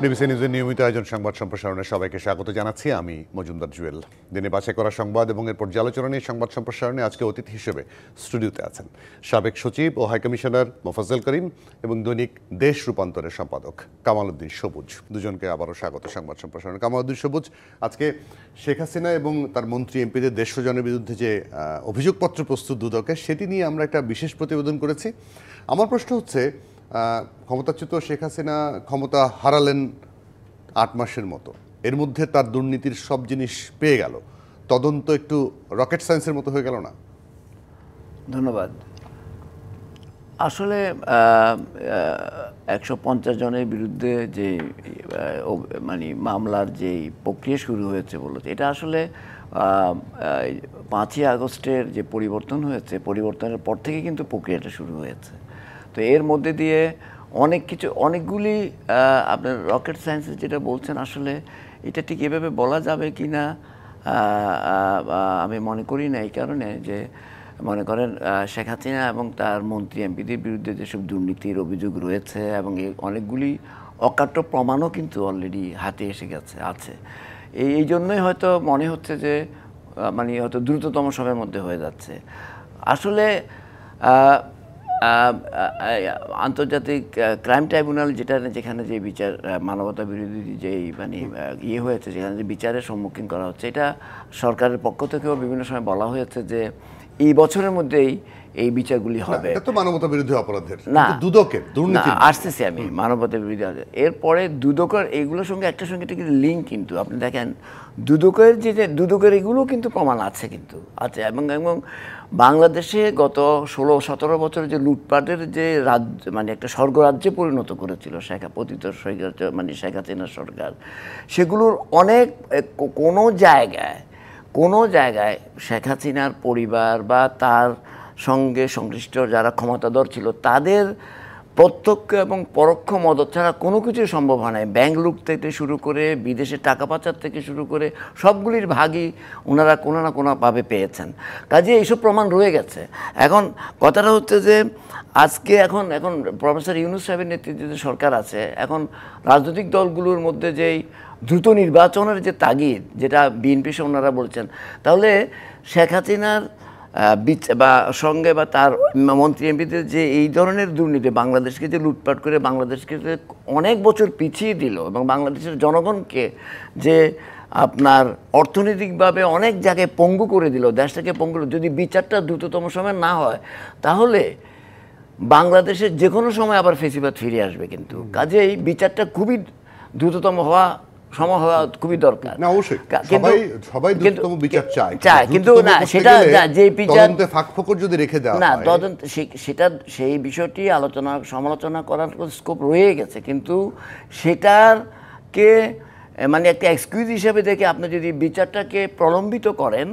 DBC নিউজের নিয়মিত আয়োজন সংবাদ সম্প্রসারণে সবাইকে স্বাগত জানাচ্ছি। আমি মজুমদার জুয়েল। দিনে বাছাই করা সংবাদ এবং এর পর্যালোচনা নিয়ে সংবাদ সম্প্রসারণে আজকে অতিথি হিসেবে স্টুডিওতে আছেন সাবেক সচিব ও হাইকমিশনার মোফাজ্জল করিম এবং দৈনিক দেশ রূপান্তরের সম্পাদক কামাল উদ্দিন সবুজ। দুজনকে আবারও স্বাগত সংবাদ সম্প্রসারণে। কামাল উদ্দিন সবুজ, আজকে শেখ হাসিনা এবং তার মন্ত্রী এমপিদের দেশ স্বজনের বিরুদ্ধে যে অভিযোগপত্র প্রস্তুত দুদকের, সেটি নিয়ে আমরা একটা বিশেষ প্রতিবেদন করেছি। আমার প্রশ্ন হচ্ছে, ক্ষমতাচ্যুত শেখ হাসিনা ক্ষমতা হারালেন 8 মাসের মতো, এর মধ্যে তার দুর্নীতির সব জিনিস পেয়ে গেল, তদন্ত একটু রকেট সায়েন্সের মতো হয়ে গেল না? ধন্যবাদ। আসলে 150 জনের বিরুদ্ধে যে মানে মামলার যে প্রক্রিয়া শুরু হয়েছে বলতে, এটা আসলে 5ই আগস্টের যে পরিবর্তন হয়েছে, পরিবর্তনের পর থেকে কিন্তু প্রক্রিয়াটা শুরু হয়েছে। তো এর মধ্যে দিয়ে অনেক কিছু, অনেকগুলি আপনার রকেট সায়েন্সের যেটা বলছেন, আসলে এটা ঠিক এভাবে বলা যাবে কি না আমি মনে করি না। এই কারণে যে মনে করেন শেখ হাসিনা এবং তার মন্ত্রী এমপিদের বিরুদ্ধে যেসব দুর্নীতির অভিযোগ রয়েছে এবং অনেকগুলি অকাট্য প্রমাণও কিন্তু অলরেডি হাতে এসে গেছে আছে। এই জন্যই হয়তো মনে হচ্ছে যে মানে হয়তো দ্রুততম সময়ের মধ্যে হয়ে যাচ্ছে। আসলে আন্তর্জাতিক ক্রাইম ট্রাইব্যুনাল যেখানে যে বিচার, মানবতা বিরোধী যেই মানে হয়েছে, যেখানে যে বিচারের সম্মুখীন করা হচ্ছে, এটা সরকারের পক্ষ থেকেও বিভিন্ন সময় বলা হয়েছে যে এই বছরের মধ্যেই এই বিচারগুলি হবে। এটা তো মানবতা বিরোধী অপরাধের না, দুদকের দুর্নীতি আসতেছি আমি মানবতা বিরোধী। এরপরে দুদকের এইগুলোর সঙ্গে একটার সঙ্গে একটা কিন্তু লিঙ্ক, কিন্তু আপনি দেখেন দুদকের এগুলো কিন্তু প্রমাণ আছে, কিন্তু আছে। এবং বাংলাদেশে গত 16-17 বছর যে লুটপাটের যে রাজ্য, মানে একটা স্বর্গরাজ্যে পরিণত করেছিল পতিত মানে শেখ হাসিনার সরকার, সেগুলোর অনেক কোনো জায়গায় শেখ হাসিনার পরিবার বা তার সঙ্গে সংশ্লিষ্ট যারা ক্ষমতাধর ছিল, তাদের প্রত্যক্ষ এবং পরোক্ষ মদত ছাড়া কোনো কিছুই সম্ভব হয় না। ব্যাংক লুট থেকে শুরু করে বিদেশে টাকা পাচার থেকে শুরু করে সবগুলির ভাগই ওনারা কোনো না কোনোভাবে পেয়েছেন। কাজে এইসব প্রমাণ রয়ে গেছে। এখন কথাটা হচ্ছে যে আজকে এখন প্রফেসর ইউনূস সাহেবের নেতৃত্বে যে সরকার আছে, এখন রাজনৈতিক দলগুলোর মধ্যে যেই দ্রুত নির্বাচনের যে তাগিদ, যেটা বিএনপি সহ ওনারা বলছেন, তাহলে শেখ হাসিনার বা সঙ্গে বা তার মন্ত্রী এমপিদের যে এই ধরনের দুর্নীতি, বাংলাদেশকে যে লুটপাট করে বাংলাদেশকে যে অনেক বছর পিছিয়ে দিল এবং বাংলাদেশের জনগণকে যে আপনার অর্থনৈতিকভাবে অনেক জায়গায় পঙ্গু করে দিল, দেশটাকে পঙ্গু, যদি বিচারটা দ্রুততম সময় না হয়, তাহলে বাংলাদেশের যে কোনো সময় আবার ফেসিবাদ ফিরে আসবে। কিন্তু কাজেই বিচারটা খুবই দ্রুততম হওয়া খুবই দরকার। না, অবশ্যই সবাই দ্রুততম বিচার চায়, কিন্তু না, সেটা যে বিচার ফাঁকফোকর যদি রেখে দেওয়া না, তদন্ত সেটা সেই বিষয়টি সমালোচনা করার স্কোপ রয়ে গেছে, কিন্তু সেটারকে মানে একটা এক্সকিউজ হিসেবে দেখে আপনি যদি বিচারটাকে প্রলম্বিত করেন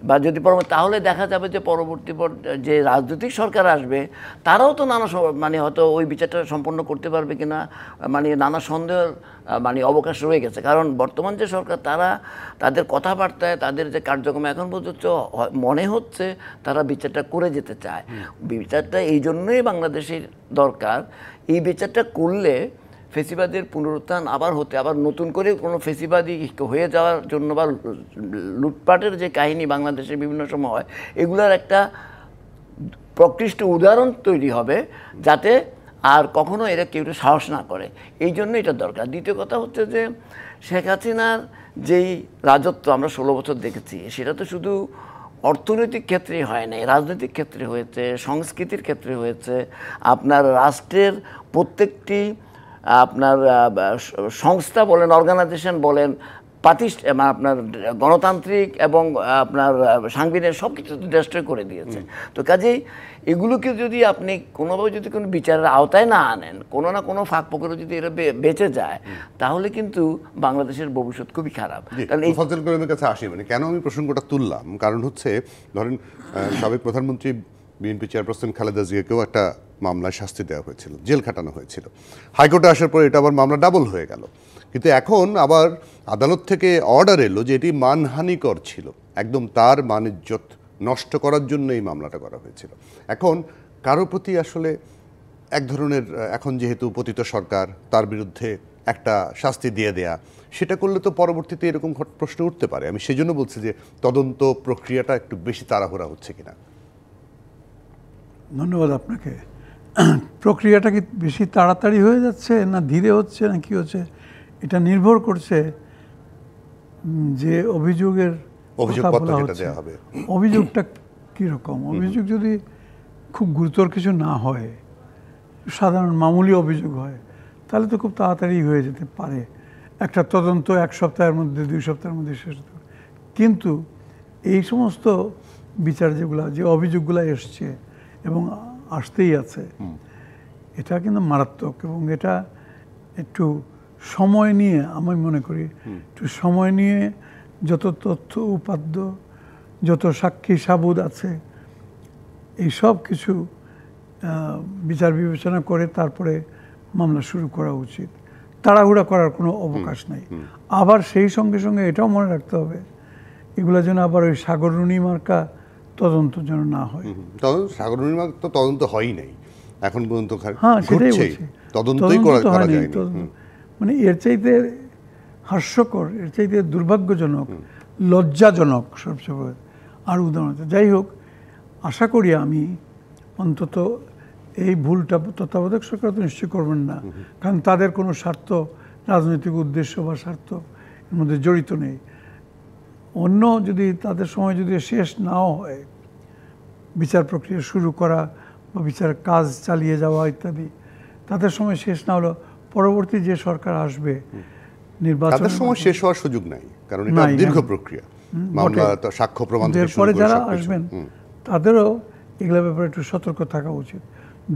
বা যদি তাহলে দেখা যাবে যে পরবর্তী যে রাজনৈতিক সরকার আসবে, তারাও তো নানা মানে হয়তো ওই বিচারটা সম্পন্ন করতে পারবে কিনা মানে নানা সন্দেহের মানে অবকাশ রয়ে গেছে। কারণ বর্তমান যে সরকার, তাদের কথাবার্তায়, তাদের যে কার্যক্রম এখন পর্যন্ত মনে হচ্ছে তারা বিচারটা করে যেতে চায়। বিচারটা এই জন্যই বাংলাদেশের দরকার। এই বিচারটা করলে ফেসিবাদের পুনরুত্থান আবার নতুন করে কোনো ফেসিবাদী হয়ে যাওয়ার জন্য বা লুটপাটের যে কাহিনী বাংলাদেশের বিভিন্ন সময় হয়, এগুলোর একটা প্রকৃষ্ট উদাহরণ তৈরি হবে, যাতে আর কখনো এরা কেউ সাহস না করে। এই জন্য এটা দরকার। দ্বিতীয় কথা হচ্ছে যে শেখ হাসিনার যেই রাজত্ব আমরা 16 বছর দেখেছি, সেটা তো শুধু অর্থনৈতিক ক্ষেত্রে হয় নাই, রাজনৈতিক ক্ষেত্রে হয়েছে, সংস্কৃতির ক্ষেত্রে হয়েছে। আপনার রাষ্ট্রের প্রত্যেকটি আপনার সংস্থা বলেন, অর্গানাইজেশন বলেন, আপনার গণতান্ত্রিক এবং আপনার সাংবিধানিক সব কিছু ডেস্ট্রয় করে দিয়েছে। তো কাজেই এগুলোকে যদি আপনি কোনোভাবে যদি কোনো বিচারের আওতায় না আনেন, কোনো না কোনো ফাঁক ফোকরে যদি এরা বেঁচে যায়, তাহলে কিন্তু বাংলাদেশের ভবিষ্যৎ খুবই খারাপ। কারণ ফজল করিমের কাছে আসি, মানে কেন আমি প্রসঙ্গটা তুললাম, কারণ হচ্ছে ধরেন সাবেক প্রধানমন্ত্রী বিএনপি চেয়ারপারসন খালেদা জিয়াকেও একটা মামলায় শাস্তি দেওয়া হয়েছিল, জেল খাটানো হয়েছিল। হাইকোর্টে আসার পরে এটা আবার মামলা ডাবল হয়ে গেল। কিন্তু এখন আবার আদালত থেকে অর্ডার এলো যে এটি মানহানিকর ছিল, একদম তার মান ইজ্জত নষ্ট করার জন্য এই মামলাটা করা হয়েছিল। এখন কারো প্রতি আসলে এক ধরনের, এখন যেহেতু পতিত সরকার, তার বিরুদ্ধে একটা শাস্তি দিয়ে দেয়া, সেটা করলে তো পরবর্তীতে এরকম প্রশ্ন উঠতে পারে। আমি সেজন্য বলছি যে তদন্ত প্রক্রিয়াটা একটু বেশি তাড়াহুড়া হচ্ছে কিনা। ধন্যবাদ আপনাকে। প্রক্রিয়াটা কি বেশি তাড়াতাড়ি হয়ে যাচ্ছে না ধীরে হচ্ছে না কি হচ্ছে, এটা নির্ভর করছে যে অভিযোগের কথা বলা হচ্ছে, অভিযোগটা কীরকম। অভিযোগ যদি খুব গুরুতর কিছু না হয়, সাধারণ মামুলি অভিযোগ হয়, তাহলে তো খুব তাড়াতাড়ি হয়ে যেতে পারে। একটা তদন্ত 1 সপ্তাহের মধ্যে 2 সপ্তাহের মধ্যে শেষ হতে পারে। কিন্তু এই সমস্ত বিচার যে অভিযোগগুলো এসছে এবং আসতেই আছে, এটা কিন্তু মারাত্মক। এবং এটা একটু সময় নিয়ে, আমি মনে করি একটু সময় নিয়ে যত তথ্য উপাত্ত, যত সাক্ষী সাবুদ আছে, এই সব কিছু বিচার বিবেচনা করে তারপরে মামলা শুরু করা উচিত। তাড়াহুড়া করার কোনো অবকাশ নাই। আবার সেই সঙ্গে সঙ্গে এটাও মনে রাখতে হবে, এগুলো যেন আবার ওই সাগররুনি মার্কা তদন্ত যেন না হয়। সাগররুনি মার্কা তো তদন্ত হয়ই নাই এখন পর্যন্ত। হ্যাঁ, সেটাই বলছি, তদন্তই করা যায়নি। মানে এর চাইতে হাস্যকর, এর চাইতে দুর্ভাগ্যজনক, লজ্জাজনক সবচেয়ে আর উদাহরণ। যাই হোক, আশা করি আমি অন্তত এই ভুলটা তত্ত্বাবধায়ক সরকার তো নিশ্চয়ই করবেন না, কারণ তাদের কোনো স্বার্থ, রাজনৈতিক উদ্দেশ্য বা স্বার্থ এর মধ্যে জড়িত নেই। অন্য যদি তাদের সময় যদি শেষ নাও হয়, বিচার প্রক্রিয়া শুরু করা বা বিচারের কাজ চালিয়ে যাওয়া ইত্যাদি, তাদের সময় শেষ না হলো পরবর্তী যে সরকার আসবে, নির্বাচনের সময় শেষ হওয়ার সুযোগ নাই, কারণ এটা দীর্ঘ প্রক্রিয়া, মামলা, সাক্ষ্য প্রমাণ থেকে শুরু করে এরপরে যারা আসবেন তাদেরও এগুলো ব্যাপারে একটু সতর্ক থাকা উচিত।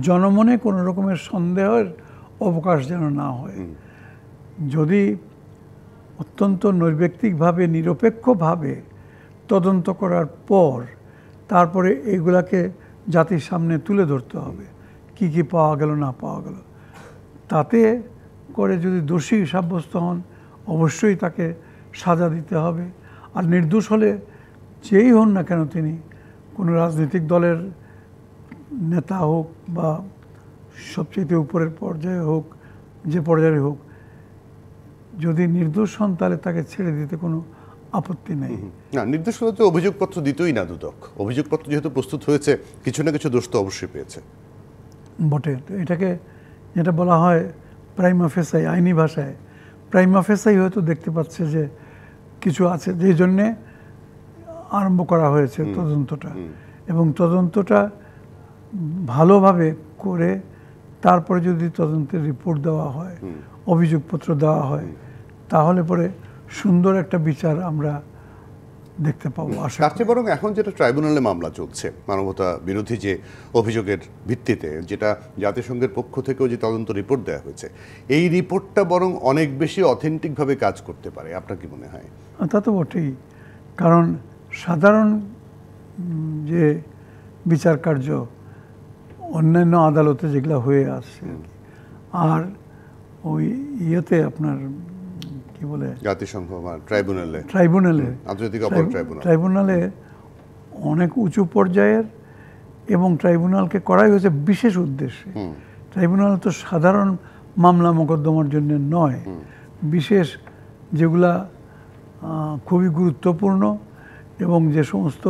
জনমনে কোনো রকমের সন্দেহের অবকাশ যেন না হয়। যদি অত্যন্ত নৈর্ব্যক্তিকভাবে, নিরপেক্ষভাবে তদন্ত করার পর তারপরে এগুলাকে জাতির সামনে তুলে ধরতে হবে, কি কি পাওয়া গেল না পাওয়া গেল। তাতে করে যদি দোষী সাব্যস্ত হন, অবশ্যই তাকে সাজা দিতে হবে। আর নির্দোষ হলে যেই হন না কেন, তিনি কোনো রাজনৈতিক দলের নেতা হোক বা সবচেয়ে উপরের পর্যায়ে হোক, যে পর্যায়ে হোক, যদি নির্দোষ হন তাহলে তাকে ছেড়ে দিতে কোনো আপত্তি নেই। না, নির্দোষ হলে তো অভিযোগপত্র দিতই না দুদক। অভিযোগপত্র যেহেতু প্রস্তুত হয়েছে, কিছু না কিছু দোষ তো অবশ্যই পেয়েছে বটে। তো এটাকে যেটা বলা হয় প্রাইমা ফেসাই, আইনি ভাষায় প্রাইমা ফেসাই হয়তো দেখতে পাচ্ছে যে কিছু আছে, যেই জন্যে আরম্ভ করা হয়েছে তদন্তটা। এবং তদন্তটা ভালোভাবে করে তারপরে যদি তদন্তের রিপোর্ট দেওয়া হয়, অভিযোগপত্র দেওয়া হয়, তাহলে পরে সুন্দর একটা বিচার আমরা দেখতে পাবো। তার চেয়ে বরং এখন যেটা ট্রাইব্যুনালে মামলা চলছে, মানবতা বিরোধী যে অভিযোগের ভিত্তিতে, যেটা জাতিসংঘের পক্ষ থেকেও যে তদন্ত রিপোর্ট দেওয়া হয়েছে, এই রিপোর্টটা বরং অনেক বেশি অথেন্টিকভাবে কাজ করতে পারে। আপনার কি মনে হয়? তা তো বটেই, কারণ সাধারণ যে বিচার কার্য অন্যান্য আদালতে যেগুলো হয়ে আসছে, আর ওই ইয়েতে আপনার কি বলে, জাতিসংঘ ট্রাইব্যুনালে আন্তর্জাতিক অপরাধ ট্রাইব্যুনালে অনেক উঁচু পর্যায়ের, এবং ট্রাইব্যুনালকে করাই হয়েছে বিশেষ উদ্দেশ্যে। ট্রাইব্যুনাল তো সাধারণ মামলা মোকদ্দমার জন্য নয়, বিশেষ যেগুলা খুবই গুরুত্বপূর্ণ এবং যে সমস্ত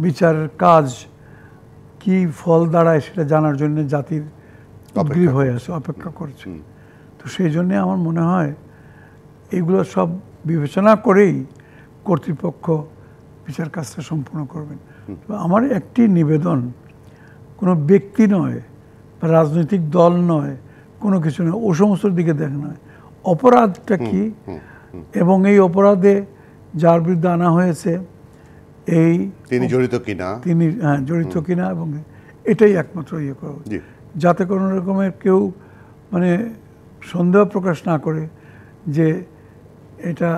বিচারের কাজ কি ফল দাঁড়ায় সেটা জানার জন্য জাতির উদ্গ্রীব হয়ে আছে, অপেক্ষা করছে। তো সেই জন্যে আমার মনে হয় এগুলো সব বিবেচনা করেই কর্তৃপক্ষ বিচার কাজটা সম্পূর্ণ করবেন। আমার একটি নিবেদন, কোনো ব্যক্তি নয় বা রাজনৈতিক দল নয়, কোনো কিছু নয়, ও সমস্ত দিকে দেখা নয়, অপরাধটা কি এবং এই অপরাধে যার বিরুদ্ধে আনা হয়েছে তিনি জড়িত কিনা, এবং এটাই একমাত্র ইয়ে করা উচিত, যাতে কোনো রকমের কেউ মানে সন্দেহ প্রকাশ না করে যে এটা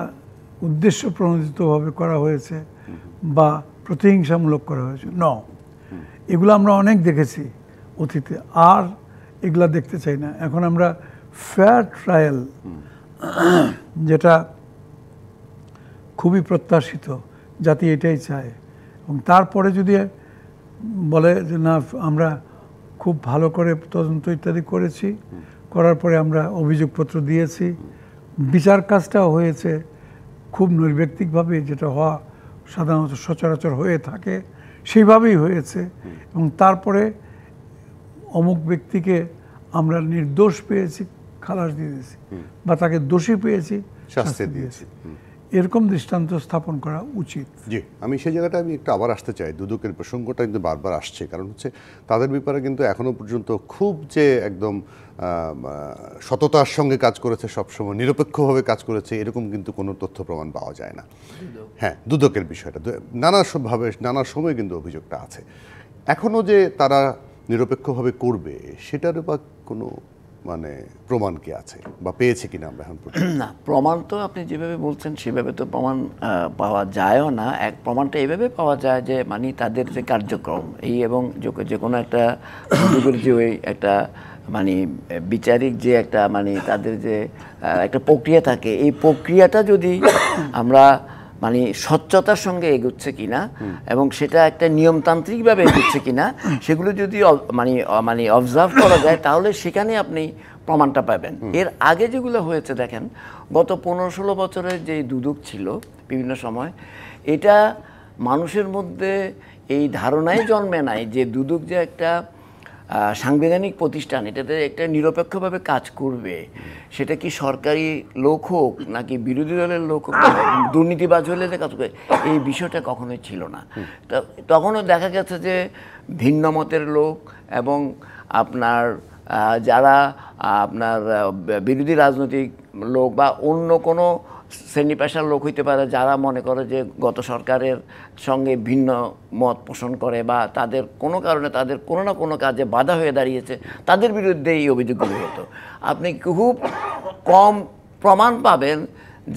উদ্দেশ্য প্রণোদিতভাবে করা হয়েছে বা প্রতিহিংসামূলক করা হয়েছে। এগুলো আমরা অনেক দেখেছি অতীতে, আর এগুলা দেখতে চাই না। এখন আমরা ফেয়ার ট্রায়াল, যেটা খুবই প্রত্যাশিত, জাতি এটাই চায়। এবং তারপরে যদি বলে যে না, আমরা খুব ভালো করে তদন্ত ইত্যাদি করেছি, করার পরে আমরা অভিযোগপত্র দিয়েছি, বিচার কাজটাও হয়েছে খুব নৈর্ব্যক্তিকভাবে, যেটা হওয়া সাধারণত সচরাচর হয়ে থাকে সেইভাবেই হয়েছে। এবং তারপরে অমুক ব্যক্তিকে আমরা নির্দোষ পেয়েছি, খালাস দিয়ে দিয়েছি, বা তাকে দোষী পেয়েছি, শাস্তি দিয়েছি। এরকম দৃষ্টান্ত স্থাপন করা উচিত। জি, আমি সেই জায়গাটা আমি একটু আবার আসতে চাই। দুদকের প্রসঙ্গটা কিন্তু বারবার আসছে, কারণ হচ্ছে তাদের ব্যাপারে কিন্তু এখনো পর্যন্ত খুব যে একদম সততার সঙ্গে কাজ করেছে, সবসময় নিরপেক্ষভাবে কাজ করেছে, এরকম কিন্তু কোনো তথ্য প্রমাণ পাওয়া যায় না। হ্যাঁ, দুদকের বিষয়টা নানাভাবে নানা সময় কিন্তু অভিযোগটা আছে। এখনো যে তারা নিরপেক্ষভাবে করবে সেটার বা কোনো মানে প্রমাণ কি আছে বা পেয়েছে কিনা আমরা এখন পর্যন্ত? না, প্রমাণ তো আপনি যেভাবে বলছেন সেভাবে তো প্রমাণ পাওয়া যায়ও না। এক প্রমাণটা এইভাবে পাওয়া যায় যে মানে তাদের যে কার্যক্রম এই এবং যে কোনো একটা দুদকের যে ওই একটা মানে বিচারিক যে একটা মানে তাদের যে একটা প্রক্রিয়া থাকে, এই প্রক্রিয়াটা যদি আমরা মানে স্বচ্ছতার সঙ্গে এগোচ্ছে কিনা এবং সেটা একটা নিয়মতান্ত্রিকভাবে এগোচ্ছে কিনা সেগুলো যদি মানে অবজার্ভ করা যায়, তাহলে সেখানে আপনি প্রমাণটা পাবেন। এর আগে যেগুলো হয়েছে দেখেন, গত 15-16 বছরের যে দুদক ছিল বিভিন্ন সময়, এটা মানুষের মধ্যে এই ধারণাই জন্মে নাই যে দুদক যে একটা সাংবিধানিক প্রতিষ্ঠান, এটাতে একটা নিরপেক্ষভাবে কাজ করবে। সেটা কি সরকারি লোক হোক নাকি বিরোধী দলের লোক হোক, দুর্নীতিবাজ হলে যে কাজ করবে, এই বিষয়টা কখনোই ছিল না। তখনও দেখা গেছে যে ভিন্ন মতের লোক এবং আপনার যারা আপনার বিরোধী রাজনৈতিক লোক বা অন্য কোনো শ্রেণী পেশার লোক হইতে পারে, যারা মনে করে যে গত সরকারের সঙ্গে ভিন্ন মত পোষণ করে বা তাদের কোনো কারণে তাদের কোনো না কোনো কাজে বাধা হয়ে দাঁড়িয়েছে, তাদের বিরুদ্ধে এই অভিযোগগুলো হতো। আপনি খুব কম প্রমাণ পাবেন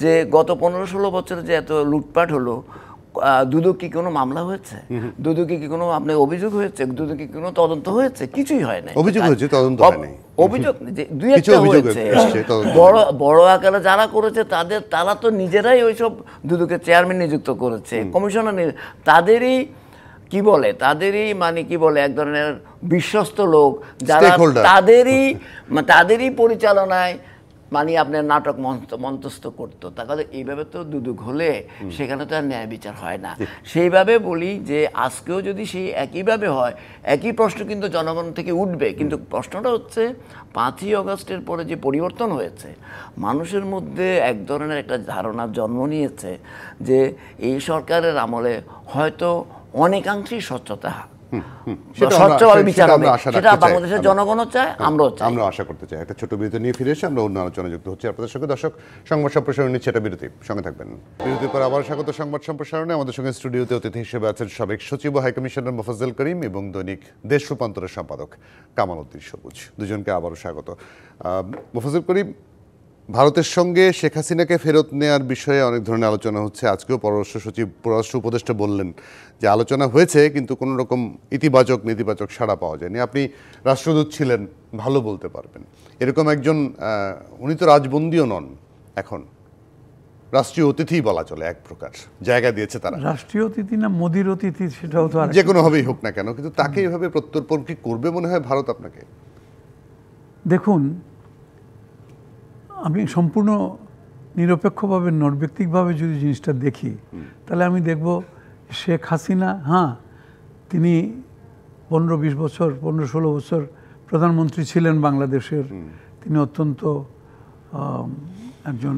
যে গত 15-16 বছরে যে এত লুটপাট হলো, দুদক কি কোনো মামলা হয়েছে? দুদকে কি কোনো আপনার অভিযোগ হয়েছে? দুদকে কি কোনো তদন্ত হয়েছে? কিছুই হয় না। অভিযোগ হয়েছে, তদন্ত হয়নি। অভিযোগ দুই একটা হয়েছে। বড় আকারে যারা করেছে তারা তো নিজেরাই ওইসব দুদকের চেয়ারম্যান নিযুক্ত করেছে, কমিশনার, তাদেরই কি বলে, তাদেরই মানে কি বলে এক ধরনের বিশ্বস্ত লোক যারা তাদেরই পরিচালনায় মানে আপনার নাটক মঞ্চস্থ করতো। তাহলে এইভাবে তো দুদক হলে সেখানে তো আর ন্যায় বিচার হয় না। সেইভাবে বলি যে আজকেও যদি সেই একইভাবে হয়, একই প্রশ্ন কিন্তু জনগণ থেকে উঠবে। কিন্তু প্রশ্নটা হচ্ছে 5ই আগস্টের পরে যে পরিবর্তন হয়েছে, মানুষের মধ্যে এক ধরনের একটা ধারণার জন্ম নিয়েছে যে এই সরকারের আমলে হয়তো অনেকাংশেই স্বচ্ছতা স্বচ্ছভাবে বিচার হবে, সেটা বাংলাদেশের জনগণও চায়, আমরাও চাই। আমরা আশা করতে চাই। একটা ছোট বিরতি নিয়ে ফিরে এসে আমরা অন্য আলোচনা যুক্ত হচ্ছি আপনাদের সঙ্গে। দর্শক, সংবাদ সম্প্রসারণ নিচ্ছে এটা বিরতি, সঙ্গে থাকবেন। বিরতির পর আবার স্বাগত সংবাদ সম্প্রসারণে। আমাদের সঙ্গে স্টুডিওতে অতিথি হিসেবে আছেন সাবেক সচিব ও হাইকমিশনার মোফাজ্জল করিম এবং দৈনিক দেশ রূপান্তরের সম্পাদক কামাল উদ্দিন সবুজ। দুজনকে আবারও স্বাগত। মোফাজ্জল করিম, ভারতের সঙ্গে শেখ হাসিনাকে ফেরত নেওয়ার বিষয়ে অনেক ধরনের আলোচনা হচ্ছে। আজকেও পররাষ্ট্র উপদেষ্টা বললেন যে আলোচনা হয়েছে কিন্তু কোনো রকম ইতিবাচক নেতিবাচক সাড়া পাওয়া যায়নি। আপনি রাষ্ট্রদূত ছিলেন, ভালো বলতে পারবেন। এরকম একজন, উনি তো রাজবন্দীও নন, এখন রাষ্ট্রীয় অতিথি বলা চলে, এক প্রকার জায়গা দিয়েছে তারা। রাষ্ট্রীয় অতিথি না মোদির অতিথি সেটাও তো যে কোনোভাবেই হোক না কেন, কিন্তু তাকে এভাবে প্রত্যর্পণ কি করবে মনে হয় ভারত আপনাকে? দেখুন, আমি সম্পূর্ণ নিরপেক্ষভাবে নৈর্ব্যক্তিকভাবে যদি জিনিসটা দেখি, তাহলে আমি দেখব শেখ হাসিনা, হ্যাঁ তিনি 15-20 বছর 15-16 বছর প্রধানমন্ত্রী ছিলেন বাংলাদেশের। তিনি অত্যন্ত একজন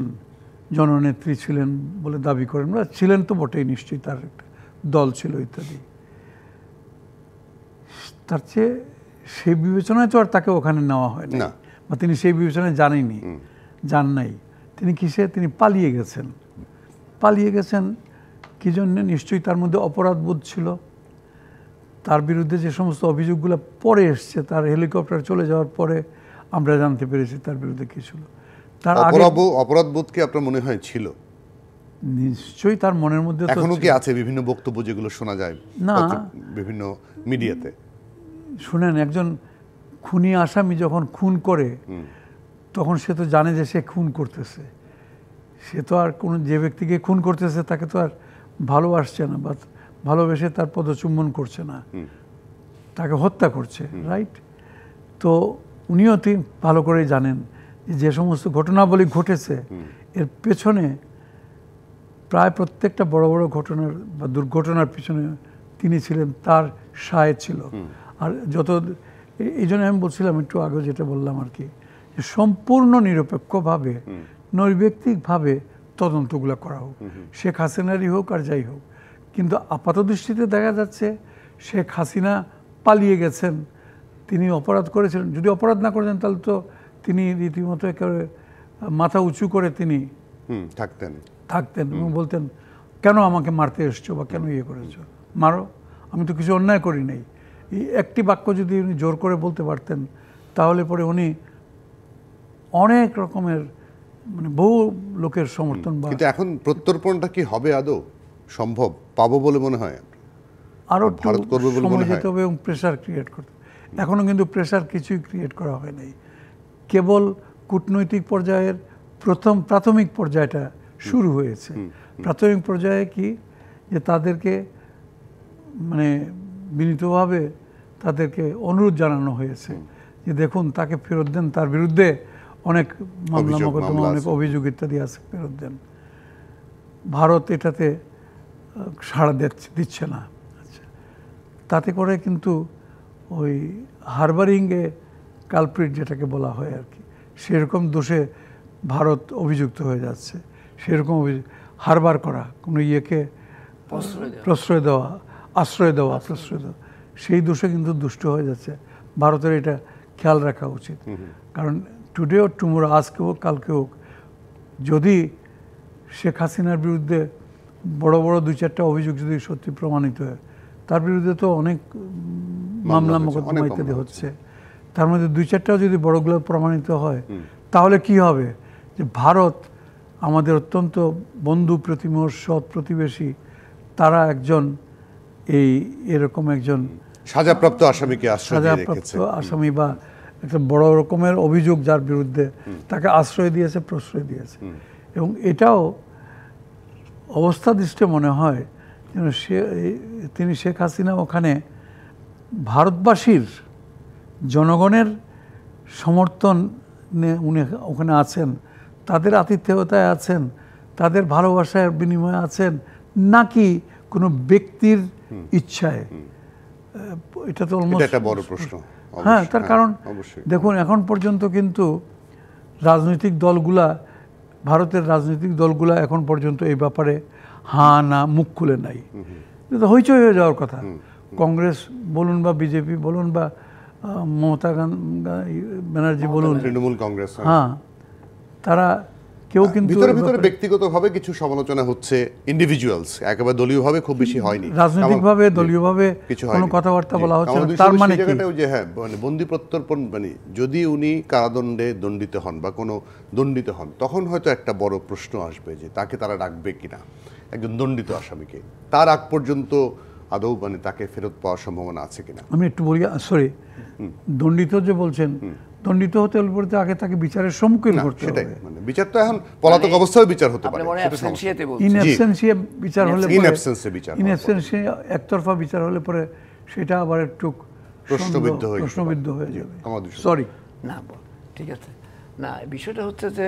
জননেত্রী ছিলেন বলে দাবি করেন, বা ছিলেন তো বটেই, নিশ্চয়ই তার একটা দল ছিল ইত্যাদি। তার চেয়ে সেই বিবেচনায় তো আর তাকে ওখানে নেওয়া হয় না, বা তিনি সেই বিবেচনায় যান নাই। তিনি তিনি পালিয়ে গেছেন কি জন্যে? নিশ্চয়ই তার মধ্যে অপরাধবোধ ছিল। তার বিরুদ্ধে যে সমস্ত অভিযোগগুলো পরে এসছে, তার হেলিকপ্টার চলে যাওয়ার পরে আমরা জানতে পেরেছি তার বিরুদ্ধে কি ছিল। তার অপরাধবোধ কি আপনার মনে হয় ছিল? নিশ্চয়ই তার মনের মধ্যে এখনো কি আছে? বিভিন্ন বক্তব্য যেগুলো শোনা যায় না বিভিন্ন মিডিয়াতে। শুনেন, একজন খুনি আসামি যখন খুন করে, তখন সে তো জানে যে সে খুন করতেছে। সে তো আর কোনো, যে ব্যক্তিকে খুন করতেছে তাকে তো আর ভালোবাসছে না বা ভালোবেসে তার পদচুম্বন করছে না, তাকে হত্যা করছে, রাইট? তো উনিও ভালো করেই জানেন যে সমস্ত ঘটনাবলী ঘটেছে এর পেছনে প্রায় প্রত্যেকটা বড় বড় ঘটনার বা দুর্ঘটনার পিছনে তিনি ছিলেন, তার সায় ছিল। আর এই জন্য আমি বলছিলাম একটু আগে যেটা বললাম আর কি, যে সম্পূর্ণ নিরপেক্ষভাবে নৈর্ব্যক্তিকভাবে তদন্তগুলো করা হোক, শেখ হাসিনারই হোক আর যাই হোক। কিন্তু আপাত দৃষ্টিতে দেখা যাচ্ছে শেখ হাসিনা পালিয়ে গেছেন, তিনি অপরাধ করেছিলেন। যদি অপরাধ না করেছেন তাহলে তো তিনি রীতিমতো একেবারে মাথা উঁচু করে তিনি থাকতেন এবং বলতেন কেন আমাকে মারতে এসছো বা কেন ইয়ে করেছো, মারো, আমি তো কিছু অন্যায় করি নাই। এই একটি বাক্য যদি উনি জোর করে বলতে পারতেন তাহলে পরে উনি অনেক রকমের মানে বহু লোকের সমর্থন। কিন্তু এখন প্রত্যর্পণটা কি হবে আদৌ সম্ভব, পাবো বলে মনে হয়? আরও সময় যেতে হবে এবং প্রেশার ক্রিয়েট করতে। এখনও কিন্তু প্রেশার কিছুই ক্রিয়েট করা হয় নাই, কেবল কূটনৈতিক পর্যায়ের প্রাথমিক পর্যায়টা শুরু হয়েছে। প্রাথমিক পর্যায়ে কি, যে তাদেরকে মানে বিনীতভাবে তাদেরকে অনুরোধ জানানো হয়েছে যে দেখুন তাকে ফেরত দেন, তার বিরুদ্ধে অনেক মামলা মোকদ্দমা, অনেক অভিযোগ ইত্যাদি আছে, ফেরত দেন। ভারত এটাতে সাড়া দিচ্ছে না। আচ্ছা, তাতে করে কিন্তু ওই হারবারিংয়ে কালপ্রিট যেটাকে বলা হয় আর কি, সেরকম দোষে ভারত অভিযুক্ত হয়ে যাচ্ছে। সেরকম হারবার করা, কোনো ইয়েকে আশ্রয় দেওয়া, সেই দোষে কিন্তু দুষ্ট হয়ে যাচ্ছে। ভারতের এটা খেয়াল রাখা উচিত। কারণ টুডে অর টুমোরো, আজকে হোক কালকে হোক, যদি শেখ হাসিনার বিরুদ্ধে বড় বড় 2-4টা অভিযোগ যদি সত্যি প্রমাণিত হয়, তার বিরুদ্ধে তো অনেক মামলা মোকদ্দমা ইত্যাদি হচ্ছে, তার মধ্যে 2-4টাও যদি বড়গুলো প্রমাণিত হয়, তাহলে কি হবে, যে ভারত আমাদের অত্যন্ত বন্ধু প্রতিম সৎ প্রতিবেশী, তারা একজন এরকম একজন সাজাপ্রাপ্ত আসামিকে আসামি বা একটা বড় রকমের অভিযোগ যার বিরুদ্ধে, তাকে আশ্রয় দিয়েছে, প্রশ্রয় দিয়েছে। এবং এটাও অবস্থা দৃষ্টে মনে হয় যেন তিনি শেখ হাসিনা ওখানে ভারতবাসীর জনগণের সমর্থনে উনি ওখানে আছেন, তাদের আতিথেয়তায় আছেন, তাদের ভালোবাসার বিনিময়ে আছেন, নাকি কোনো ব্যক্তির ইচ্ছায়। এটা তো একটা বড় প্রশ্ন। হ্যাঁ, তার কারণ দেখুন এখন পর্যন্ত কিন্তু ভারতের রাজনৈতিক দলগুলা এখন পর্যন্ত এই ব্যাপারে হ্যাঁ না মুখ খুলে নাই। হইচই হয়ে যাওয়ার কথা। কংগ্রেস বলুন বা বিজেপি বলুন বা মমতা ব্যানার্জি বলুন, তৃণমূল কংগ্রেস, হ্যাঁ, তারা কেউ কিন্তু ভিতরে ব্যক্তিগতভাবে কিছু সমালোচনা হচ্ছে, ইন্ডিভিজুয়ালস, একেবারে দলীয়ভাবে খুব বেশি হয়নি, রাজনৈতিকভাবে দলীয়ভাবে কোনো কথাবার্তা বলা হচ্ছে না। তার মানে কি, যে হ্যাঁ, মানে বন্দি প্রত্যর্পণ, মানে যদি উনি কারাদণ্ডে দণ্ডিত হন বা কোনো দণ্ডিত হন, তখন হয়তো একটা বড় প্রশ্ন আসবে যে তাকে তারা রাখবে কিনা, একজন দণ্ডিত আসামিকে। তার আগ পর্যন্ত আদৌ মানে তাকে ফেরত পাওয়ার সম্ভাবনা আছে কিনা। আমি একটু বলি, সরি, দণ্ডিত যে বলছেন, দণ্ডিত হতে হলে পরে আগে তাকে বিচারের সম্মুখীন করতে হবে। মানে বিচার তো এখন পলাতক অবস্থায় বিচার হতে পারে, ইন অ্যাবসেন্সিয়া বিচার হলে, ইন অ্যাবসেন্সিয়া একতরফা বিচার হলে পরে সেটা আবার একটু প্রশ্নবিদ্ধ হয়ে যাবে। সরি, না ঠিক আছে, না বিষয়টা হচ্ছে যে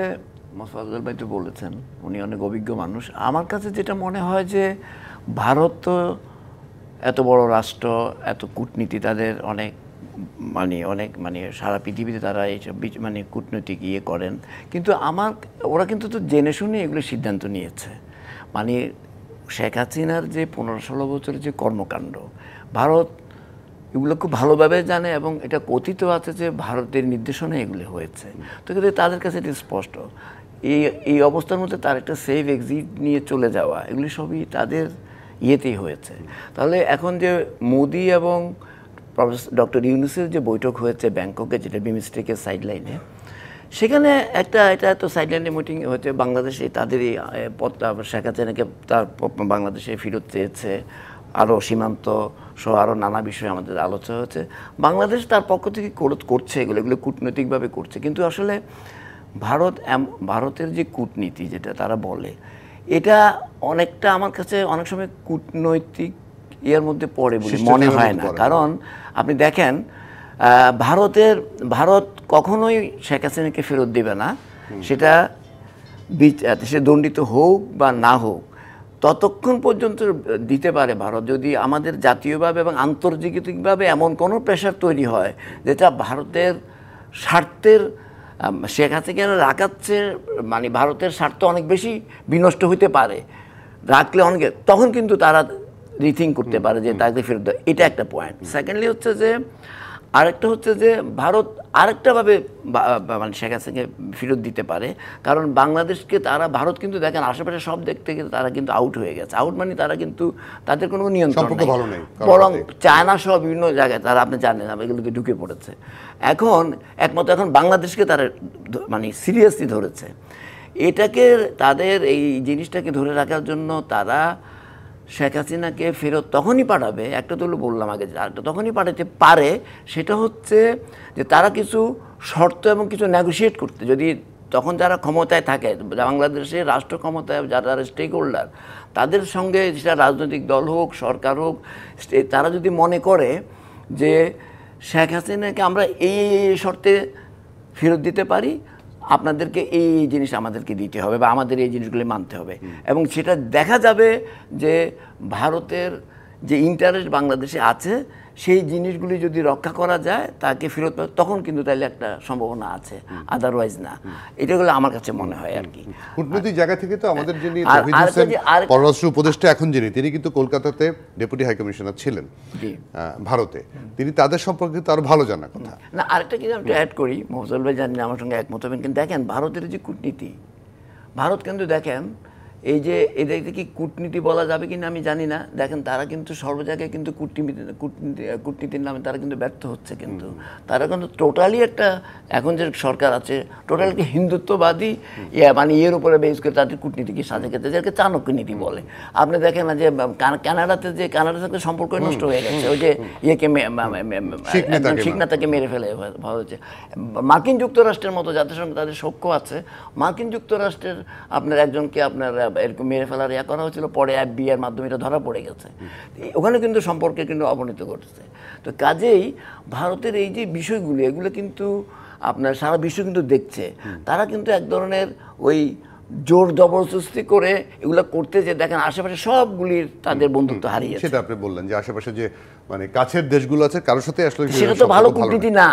মোফাজ্জল ভাই তো বলেছেন, উনি অনেক অভিজ্ঞ মানুষ। আমার কাছে যেটা মনে হয় যে ভারত তো এত বড় রাষ্ট্র, এত কূটনীতি, তাদের অনেক সারা পৃথিবীতে তারা এইসব মানে কূটনৈতিক ইয়ে করেন, কিন্তু ওরা কিন্তু তো জেনে শুনে এগুলো সিদ্ধান্ত নিয়েছে। মানে শেখ হাসিনার যে 15-16 বছরের যে কর্মকাণ্ড, ভারত এগুলো খুব ভালোভাবে জানে এবং এটা কথিত আছে যে ভারতের নির্দেশনা এগুলো হয়েছে। তো কিন্তু তাদের কাছে এটা স্পষ্ট, এই অবস্থার মধ্যে তার একটা সেফ এক্সিট নিয়ে চলে যাওয়া, এগুলি সবই তাদের ইয়েতেই হয়েছে। তাহলে এখন যে মোদি এবং ডক্টর ইউনূসের যে বৈঠক হয়েছে ব্যাংককে, যেটা বিমস্টেকের সাইডলাইনে, সেখানে এটা তো সাইডলাইনে মিটিং হয়েছে। বাংলাদেশে তাদেরই শেখ হাসিনাকে তার বাংলাদেশে ফেরত চেয়েছে, আরও সীমান্ত সহ আরও নানা বিষয়ে আমাদের আলোচনা হয়েছে। বাংলাদেশ তার পক্ষ থেকে করছে এগুলো কূটনৈতিকভাবে করছে, কিন্তু আসলে ভারতের যে কূটনীতি যেটা তারা বলে, এটা অনেকটা আমার কাছে অনেক সময় কূটনৈতিক এর মধ্যে পড়ে বলে মনে হয় না। কারণ আপনি দেখেন ভারত কখনোই শেখ হাসিনাকে ফেরত দেবে না, সেটা সে দণ্ডিত হোক বা না হোক, ততক্ষণ পর্যন্ত দিতে পারে ভারত যদি আমাদের জাতীয়ভাবে এবং আন্তর্জাতিকভাবে এমন কোনো প্রেশার তৈরি হয় যেটা ভারতের স্বার্থের, শেখ হাসিনা রাখাচ্ছে মানে ভারতের স্বার্থ অনেক বেশি বিনষ্ট হইতে পারে, রাখলে অনেকে তখন কিন্তু তারা রিথিঙ্ক করতে পারে যে তাকে ফেরত দেয়। এটা একটা পয়েন্ট। সেকেন্ডলি হচ্ছে যে আরেকটা হচ্ছে যে ভারত আরেকটাভাবে মানে শেখ হাসিনাকে ফেরত দিতে পারে, কারণ বাংলাদেশকে ভারত কিন্তু দেখেন আশেপাশে সব দিক থেকে তারা কিন্তু আউট হয়ে গেছে। আউট মানে তারা কিন্তু তাদের কোনো নিয়ন্ত্রণ নেই, বরং চায়না সহ বিভিন্ন জায়গায় তারা, আপনি জানেন, এগুলোকে ঢুকে পড়েছে। এখন এখন বাংলাদেশকে তারা মানে সিরিয়াসলি ধরেছে। এটাকে তাদের এই জিনিসটাকে ধরে রাখার জন্য তারা শেখ হাসিনাকে ফেরত তখনই পাঠাবে, একটা তো বললাম আগে, আরেকটা তখনই পাঠাতে পারে, সেটা হচ্ছে যে তারা কিছু শর্ত এবং কিছু নেগোশিয়েট করতে, যদি তখন যারা ক্ষমতায় থাকে, বাংলাদেশের রাষ্ট্র ক্ষমতায় যারা স্টেক হোল্ডার, তাদের সঙ্গে সেটা রাজনৈতিক দল হোক, সরকার হোক, তারা যদি মনে করে যে শেখ হাসিনাকে আমরা এই শর্তে ফেরত দিতে পারি, আপনাদেরকে এই জিনিস আমাদেরকে দিতে হবে বা আমাদের এই জিনিসগুলি মানতে হবে, এবং সেটা দেখা যাবে যে ভারতের যে ইন্টারেস্ট বাংলাদেশে আছে সেই জিনিসগুলি যদি রক্ষা করা যায় তাকে ফেরত পাবে, তখন কিন্তু তাহলে একটা সম্ভাবনা আছে, আদারওয়াইজ না। এটাগুলো আমার কাছে মনে হয় আর কি। কূটনৈতিক জায়গা থেকে তো আমাদের যিনি পররাষ্ট্র উপদেষ্টা এখন যিনি, তিনি কিন্তু কলকাতাতে ডেপুটি হাই কমিশনার ছিলেন ভারতে, তিনি তাদের সম্পর্কে তো আরো ভালো জানার কথা। না, আরেকটা কিন্তু আমি অ্যাড করি, মফজল ভাই জানি আমার সঙ্গে একমত হবেন, কিন্তু দেখেন ভারতের যে কূটনীতি, ভারত কিন্তু দেখেন এই যে এদেরকে কি কূটনীতি বলা যাবে কিনা আমি জানি না, দেখেন তারা কিন্তু সর্ব জায়গায় কিন্তু কূটনীতির নামে তারা কিন্তু ব্যর্থ হচ্ছে, কিন্তু তারা কিন্তু টোটালি একটা, এখন যে সরকার আছে টোটালি হিন্দুত্ববাদী মানে ইয়ের উপরে বেস করে তাদের কূটনীতিকে সাজে খেতে, যাকে চাণক্য নীতি বলে। আপনি দেখেন না যে কানাডার সাথে সম্পর্ক নষ্ট হয়ে গেছে, ওই যে ইয়েকে শিখ নেতাকে মেরে ফেলে হয়েছে। মার্কিন যুক্তরাষ্ট্রের মতো যাদের সঙ্গে তাদের সখ্য আছে, মার্কিন যুক্তরাষ্ট্রের আপনার একজনকে আপনার এরকম মেরে ফেলার করা হয়েছিল, পরে FBI এর মাধ্যমে এটা ধরা পড়ে গেছে, ওখানে কিন্তু সম্পর্কে কিন্তু অবনতি ঘটেছে। তো কাজেই ভারতের এই যে বিষয়গুলো, এগুলো কিন্তু আপনার সারা বিশ্ব কিন্তু দেখছে, তারা কিন্তু এক ধরনের ওই জোর জবরদস্তি করে এগুলো করতে, যে দেখেন আশেপাশে সবগুলির তাদের বন্ধুত্ব হারিয়েছে। সেটা আপনি বললেন যে আশেপাশে যে মানে কাছের দেশগুলো আছে কারোর সাথে আসলে সেটা তো ভালো কূটনীতি না,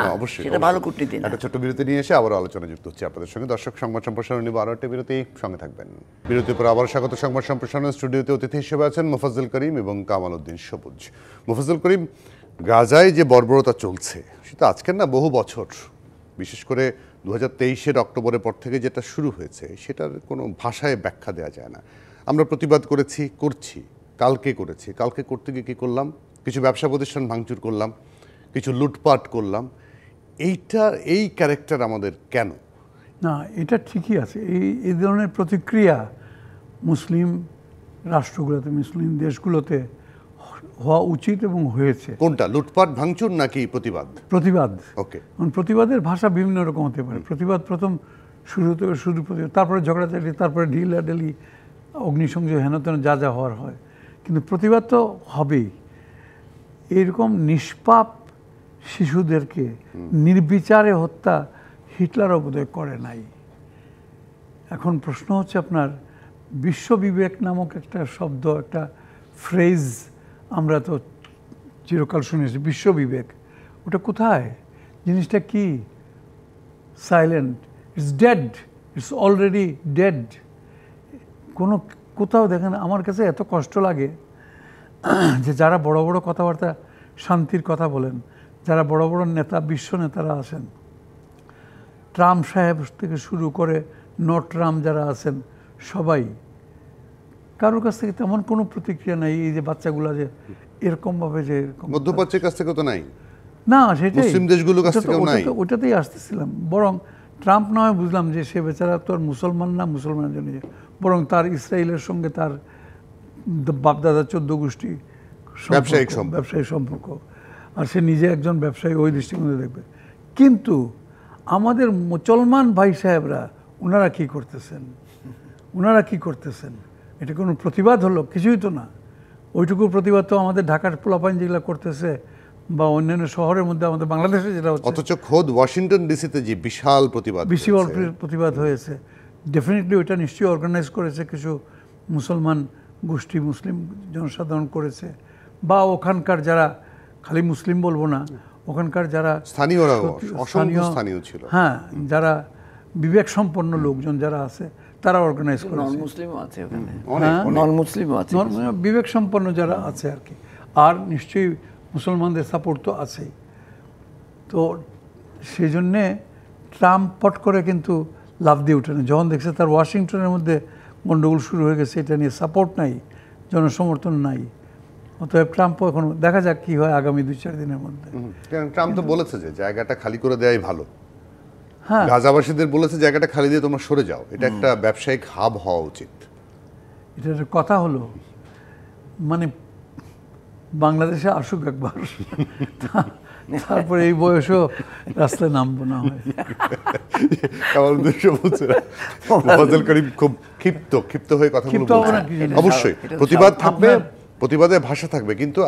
সেটা ভালো কূটনীতি না। একটা ছোট্ট বিরতি নিয়ে এসে আবার আলোচনা যুক্ত হচ্ছে আপনাদের সঙ্গে। দর্শক, সংবাদ সম্প্রসারণ নিব আরো একটা বিরতি, সঙ্গে থাকবেন। বিরতির পর আবার স্বাগত। সংবাদ সম্প্রসারণের স্টুডিওতে অতিথি হিসেবে আছেন মোফাজ্জল করিম এবং কামাল উদ্দিন সবুজ। মোফাজ্জল করিম, গাজায় যে বর্বরতা চলছে সেটা আজকের না, বহু বছর, বিশেষ করে 2023-এর অক্টোবরের পর থেকে যেটা শুরু হয়েছে সেটার কোনো ভাষায় ব্যাখ্যা দেওয়া যায় না। আমরা প্রতিবাদ করছি, কালকে করতে গিয়ে কী করলাম, কিছু ব্যবসা প্রতিষ্ঠান ভাঙচুর করলাম, কিছু লুটপাট করলাম। এই ক্যারেক্টার আমাদের কেন? না, এটা ঠিকই আছে। এই ধরনের প্রতিক্রিয়া মুসলিম রাষ্ট্রগুলোতে, মুসলিম দেশগুলোতে হওয়া উচিত এবং হয়েছে। কোনটা, লুটপাট ভাঙচুর নাকি প্রতিবাদ? প্রতিবাদ। ওকে। প্রতিবাদের ভাষা বিভিন্ন রকম হতে পারে। প্রতিবাদ প্রথম শুরু প্রতিবাদ, তারপরে ঝগড়াঝাটি, তারপরে ঢিলাঢালি, অগ্নিসংযোগ, হেনতেন যা যা হওয়ার হয়, কিন্তু প্রতিবাদ তো হবেই। এরকম নিষ্পাপ শিশুদেরকে নির্বিচারে হত্যা হিটলারও বোধহয় করে নাই। এখন প্রশ্ন হচ্ছে আপনার বিশ্ববিবেক নামক একটা শব্দ, একটা ফ্রেজ আমরা তো চিরকাল শুনেছি, বিশ্ববিবেক। ওটা কোথায়? জিনিসটা কি? Silent, it's dead, it's already dead. কোথাও দেখেন, আমার কাছে এত কষ্ট লাগে যে যারা বড় বড় কথাবার্তা, শান্তির কথা বলেন, যারা বড় বড় নেতা, বিশ্ব নেতারা আছেন, ট্রাম্প সাহেব থেকে শুরু করে ট্রাম্প যারা আছেন, সবাই, কারোর কাছ থেকে তেমন কোনো প্রতিক্রিয়া নাই। এই যে বাচ্চাগুলো যে এরকমভাবে যে মধ্যপ্রাচ্যের কাছ থেকে তো নাই, না সেটাই, মুসলিম দেশগুলোর কাছ থেকেও নাই, ওটাতেই আসতেছিলাম। বরং ট্রাম্প নয়, বুঝলাম যে সে বেচারা তো আর মুসলমান না, মুসলমানের জন্য, বরং তার ইসরায়েলের সঙ্গে তার বাপদাদা 14 গোষ্ঠী ব্যবসায়িক সম্পর্ক, আর সে নিজে একজন ব্যবসায়ী, ওই দৃষ্টিকোণে দেখবে। কিন্তু আমাদের মুসলমান ভাই সাহেবরা, ওনারা কি করতেছেন? এটা কোনো প্রতিবাদ হলো? কিছুই তো না। ওইটুকু প্রতিবাদ তো আমাদের ঢাকার পোলাপাইন যেগুলো করতেছে, বা অন্যান্য শহরের মধ্যে আমাদের বাংলাদেশে যেটা হচ্ছে অথচ খোদ ওয়াশিংটন ডিসিতে যে বিশাল প্রতিবাদ বেশি হয়েছে, প্রতিবাদ হয়েছে, ডেফিনেটলি ওইটা নিশ্চয়ই অর্গানাইজ করেছে কিছু মুসলমান গোষ্ঠী, মুসলিম জনসাধারণ করেছে, বা ওখানকার যারা, খালি মুসলিম বলবো না, ওখানকার যারা স্থানীয়রাও অসংখ্য স্থানীয় ছিল, হ্যাঁ, যারা বিবেক সম্পন্ন লোকজন যারা আছে তারা অর্গানাইজ নন করেছে, মুসলিমও আছে ওখানে, অনেক, নন মুসলিমও আছে। বিবেক সম্পন্ন যারা আছে আর কি, আর নিশ্চয়ই মুসলমানদের সাপোর্ট তো আছেই। তো সেই জন্যে ট্রাম্প পট করে কিন্তু লাফ দিয়ে ওঠেনি, যখন দেখছে তার ওয়াশিংটনের মধ্যে গন্ডগোল শুরু হয়ে গেছে, এটা নিয়ে সাপোর্ট নাই, জনসমর্থন নাই, অতএব ট্রাম্পও এখন দেখা যাক কি হয় আগামী 2-4 দিনের মধ্যে। কারণ ট্রাম্প তো বলেছে যে জায়গাটা খালি করে দেওয়াই ভালো, হ্যাঁ, গাজাবাসীদের বলেছে জায়গাটা খালি দিয়ে তোমরা সরে যাও, এটা একটা ব্যবসায়িক হাব হওয়া উচিত। এটা একটা কথা হলো, মানে বাংলাদেশে আসুক একবার, তারপরে এই বয়সেও রাস্তায় নামবো না হয়। কামাল উদ্দেশ্য বলছে ফজল করিম খুব ক্ষিপ্ত হয়ে কথাগুলো ক্ষিপ্ত হবে না বলছে। কি জানি। অবশ্যই এটা প্রতিবাদ থাকবে, আপনার- প্রতিবাদের ভাষা থাকবে, কিন্তু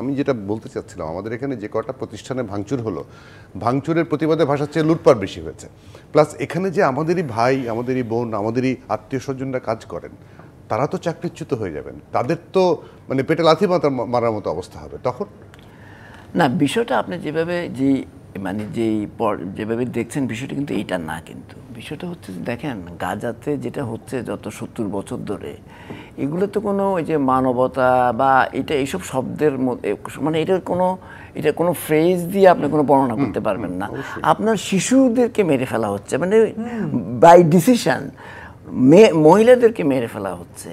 আমি যেটা বলতে চাচ্ছিলাম, আমাদের এখানে যে কটা প্রতিষ্ঠানে ভাঙচুর হলো, ভাঙচুরের প্রতিবাদের ভাষার চেয়ে লুটপাট বেশি হয়েছে। প্লাস এখানে যে আমাদেরই ভাই, আমাদেরই বোন, আমাদেরই আত্মীয় স্বজনরা কাজ করেন, তারা তো চাকরিচ্যুত হয়ে যাবেন, তাদের তো মানে পেটে লাথি মারার মতো অবস্থা হবে তখন। না, বিষয়টা আপনি যেভাবে যেভাবে দেখছেন বিষয়টা কিন্তু এইটা না, কিন্তু বিষয়টা হচ্ছে যে দেখেন গাজাতে যেটা হচ্ছে যত 70 বছর ধরে, এগুলো তো কোনো ওই যে মানবতা বা এটা এইসব শব্দের মধ্যে, মানে এটা কোনো ফ্রেজ দিয়ে আপনি কোনো বর্ণনা করতে পারবেন না। আপনার শিশুদেরকে মেরে ফেলা হচ্ছে, মানে বাই ডিসিশন মহিলাদেরকে মেরে ফেলা হচ্ছে,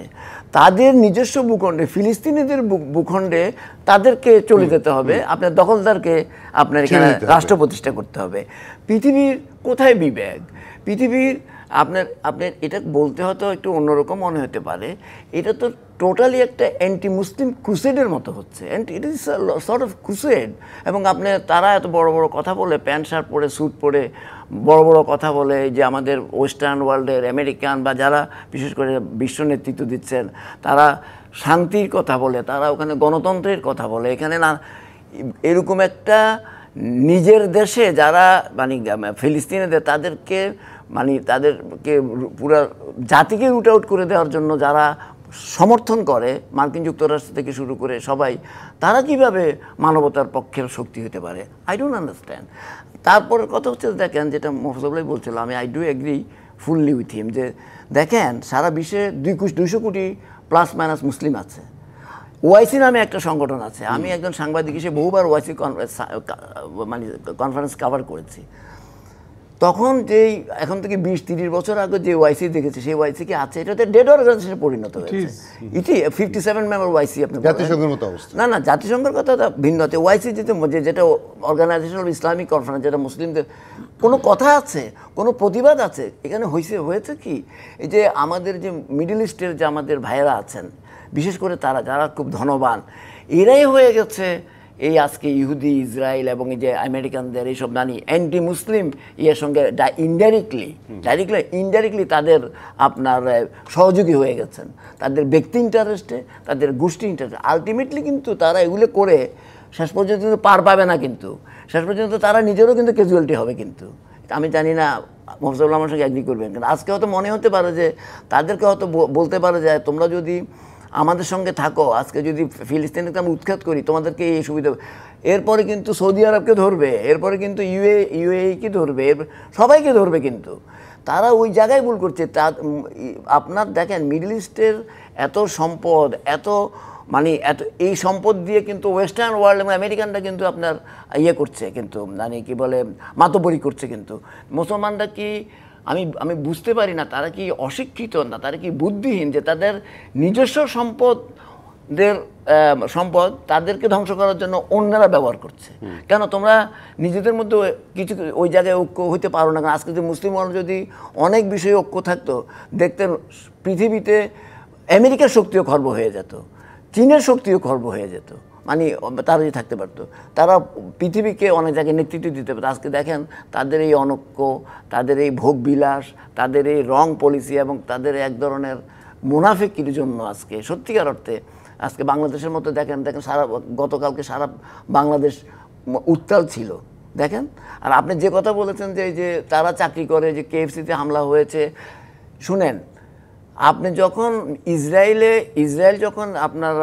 তাদের নিজস্ব ভূখণ্ডে, ফিলিস্তিনিদের ভূখণ্ডে তাদেরকে চলে যেতে হবে, আপনার দখলদারকে আপনার এখানে রাষ্ট্র প্রতিষ্ঠা করতে হবে। পৃথিবীর কোথায় বিবেক? পৃথিবীর আপনার এটা বলতে হয়তো একটু অন্যরকম মনে হতে পারে, এটা তো টোটালি একটা অ্যান্টি মুসলিম ক্রুসেডের মতো হচ্ছে, it is sort of crusade. এবং তারা এত বড় বড় কথা বলে, প্যান্ট শার্ট পরে, স্যুট পরে বড় বড় কথা বলে, যে আমাদের ওয়েস্টার্ন ওয়ার্ল্ডের আমেরিকান বা যারা বিশেষ করে বিশ্ব নেতৃত্ব দিচ্ছেন, তারা শান্তির কথা বলে, তারা ওখানে গণতন্ত্রের কথা বলে। এখানে না এরকম একটা নিজের দেশে যারা মানে ফিলিস্তিনিদের, তাদেরকে পুরো জাতিকে রুট আউট করে দেওয়ার জন্য যারা সমর্থন করে, মার্কিন যুক্তরাষ্ট্র থেকে শুরু করে সবাই, তারা কিভাবে মানবতার পক্ষের শক্তি হতে পারে? I don't understand. তারপরের কথা হচ্ছে দেখেন, যেটা মোফাজ্জল ভাই বলছিল, I do agri fully with him, যে দেখেন সারা বিশ্বে 200 কোটি প্লাস মাইনাস মুসলিম আছে। ওআইসি নামে একটা সংগঠন আছে, আমি একজন সাংবাদিক হিসেবে বহুবার ওআইসি কনফারেন্স কভার করেছি। তখন এখন থেকে 20-30 বছর আগে যে ওআইসি দেখেছে, সেই ওআইসি কি আছে? এটা ডেড অর্গানাইজেশনে পরিণত হয়েছে। এটি 57 মেম্বার ওআইসি, আপনি জাতিসংঘের মতো অবস্থা না, জাতিসংঘের কথা ভিন্ন। ওআইসি যেটা অর্গানাইজেশন অফ ইসলামিক কনফারেন্স, যেটা মুসলিমদের কোনো কথা আছে, কোনো প্রতিবাদ আছে এখানে হয়েছে কি, এই যে আমাদের যে মিডল ইস্টের যে আমাদের ভাইয়েরা আছেন, বিশেষ করে যারা খুব ধনবান, এরাই হয়ে গেছে এই আজকে ইহুদি, ইসরায়েল এবং এই যে আমেরিকানদের এইসব অ্যান্টি মুসলিম ইয়ের সঙ্গে ইনডাইরেক্টলি তাদের আপনার সহযোগী হয়ে গেছেন, তাদের ব্যক্তি ইন্টারেস্টে, তাদের গোষ্ঠী ইন্টারেস্টে। আলটিমেটলি কিন্তু তারা এগুলো করে শেষ পর্যন্ত কিন্তু পার পাবে না, কিন্তু শেষ পর্যন্ত তারা নিজেরও কিন্তু ক্যাজুয়ালিটি হবে। কিন্তু আমি জানি না মোফাজ্জল আমার সঙ্গে এগ্রি করবেন, কিন্তু আজকে হয়তো মনে হতে পারে যে তাদেরকে হয়তো বলতে পারে যে তোমরা যদি আমাদের সঙ্গে থাকো, আজকে যদি ফিলিস্তিনকে আমরা উৎখাত করি, তোমাদেরকে এই সুবিধা, এরপরে কিন্তু সৌদি আরবকে ধরবে, এরপরে কিন্তু ইউএইকে ধরবে, সবাইকে ধরবে। কিন্তু তারা ওই জায়গায় ভুল করছে। আপনার দেখেন মিডল ইস্টের এত সম্পদ, এত এই সম্পদ দিয়ে কিন্তু ওয়েস্টার্ন ওয়ার্ল্ড এবং আমেরিকানরা কিন্তু আপনার করছে, কিন্তু কি বলে মাতব্বরি করছে। কিন্তু মুসলমানরা কি, আমি বুঝতে পারি না, তারা কি অশিক্ষিত না, তারা কি বুদ্ধিহীন, যে তাদের নিজস্ব সম্পদ তাদেরকে ধ্বংস করার জন্য অন্যরা ব্যবহার করছে? কেন তোমরা নিজেদের মধ্যে কিছু ওই জায়গায় ঐক্য হইতে পারো না? আজকে যে মুসলিম ওয়ার্ল্ড যদি অনেক বিষয়ে ঐক্য থাকতো, দেখতেন পৃথিবীতে আমেরিকার শক্তিও খর্ব হয়ে যেত, চীনের শক্তিও খর্ব হয়ে যেত, তারা যদি থাকতে পারতো, তারা পৃথিবীকে অনেক জায়গায় নেতৃত্ব দিতে পারতো। আজকে দেখেন তাদের এই অনৈক্য, তাদের এই ভোগবিলাস, তাদের এই রং পলিসি এবং তাদের এক ধরনের মুনাফিকির জন্য আজকে সত্যিকার অর্থে আজকে বাংলাদেশের মতো দেখেন সারা গতকালকে সারা বাংলাদেশ উত্তাল ছিল দেখেন। আর আপনি যে কথা বলেছেন যে এই যে তারা চাকরি করে, যে কেএফসিতে হামলা হয়েছে, শুনেন আপনি যখন ইসরায়েল যখন আপনার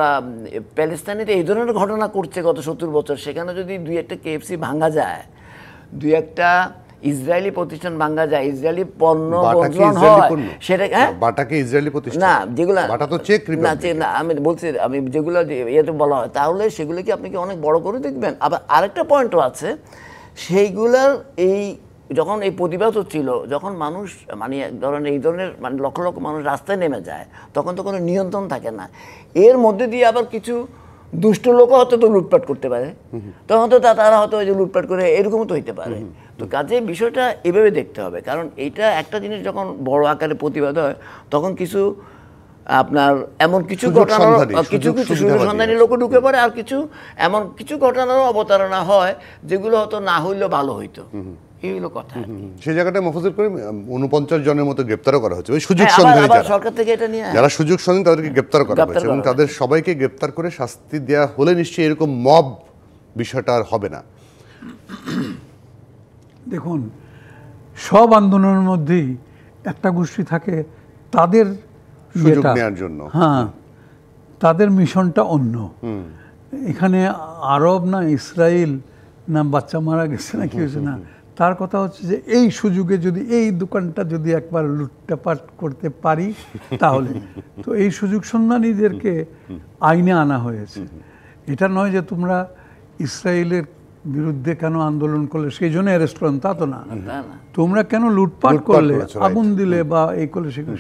প্যালেস্তাইনেতে এই ধরনের ঘটনা করছে গত 70 বছর, সেখানে যদি দুই একটা কেএফসি ভাঙা যায়, দুই একটা ইসরায়েলি প্রতিষ্ঠান ভাঙা যায়, ইসরায়েলি পণ্য বর্জন হয়, সেটা বাটা কি ইসরায়েলি প্রতিষ্ঠান? না, যেগুলো বাটা তো চেক না, রিপাবলিক। না, আমি বলছি, আমি যেগুলো ইয়েতে বলা হয়, তাহলে সেগুলো কি আপনি কি অনেক বড় করে দেখবেন? আবার আরেকটা পয়েন্টও আছে, সেইগুলার এই যখন এই প্রতিবাদ হচ্ছিল, যখন মানুষ মানে ধরেন এই ধরনের মানে লক্ষ লক্ষ মানুষ রাস্তায় নেমে যায়, তখন তো কোনো নিয়ন্ত্রণ থাকে না। এর মধ্যে দিয়ে আবার কিছু দুষ্ট লোকও হয়তো তো লুটপাট করতে পারে, তখন তো তারা হয়তো ওই যে লুটপাট করে এরকমও তো হইতে পারে। তো কাজে বিষয়টা এভাবে দেখতে হবে, কারণ এইটা একটা জিনিস যখন বড় আকারে প্রতিবাদ হয়, তখন কিছু আপনার এমন কিছু ঘটনার কিছু সুযোগ সন্ধানী লোক ঢুকে পড়ে, আর কিছু এমন কিছু ঘটনারও অবতারণা হয় যেগুলো হয়তো না হইলেও ভালো হইতো। এই হলো কথা। সেই জায়গাটা মফাজ্জল করিম 49 জনের মতো গ্রেপ্তারও করা হয়েছে ওই সুযোগ সন্ধানী যারা, সরকার থেকে এটা নিয়ে যারা সুযোগ সন্ধানী তাদেরকে গ্রেপ্তার করা হয়েছে, এবং তাদের সবাইকে গ্রেপ্তার করে শাস্তি দেওয়া হলে নিশ্চয়ই এরকম মব বিষয়টা আর হবে না। দেখুন, সব আন্দোলনের মধ্যেই একটা গোষ্ঠী থাকে তাদের সুযোগ ইয়েটা, নেওয়ার জন্য। হ্যাঁ, তাদের মিশনটা অন্য। এখানে আরব না ইসরায়েল না বাচ্চা মারা গেছে না কি হয়েছে না, তার কথা হচ্ছে যে এই সুযোগে যদি এই দোকানটা যদি একবার লুটপাট করতে পারি তাহলে। তো এই সুযোগ সন্ধানীদেরকে আইনে আনা হয়েছে। এটা নয় যে তোমরা ইসরায়েলের বিরুদ্ধে কেন আন্দোলন করলে সেই জন্য অ্যারেস্ট করলাম, তা তো না। তোমরা কেন লুটপাট করলে, আগুন দিলে বা এই করলে সেগুলো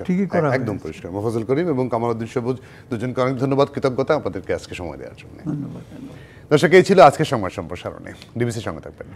ঠিকই করা একদম পরিষ্কার। মফাজ্জল করিম এবং কামালউদ্দিন সবুজ দুজনকে অনেক ধন্যবাদ, কৃতজ্ঞতা আপনাদেরকে আজকে সময় দেওয়ার জন্য। ধন্যবাদ। দর্শক, এই ছিল আজকের সংবাদ সম্প্রসারণে। ডিবিসির সঙ্গে থাকবেন।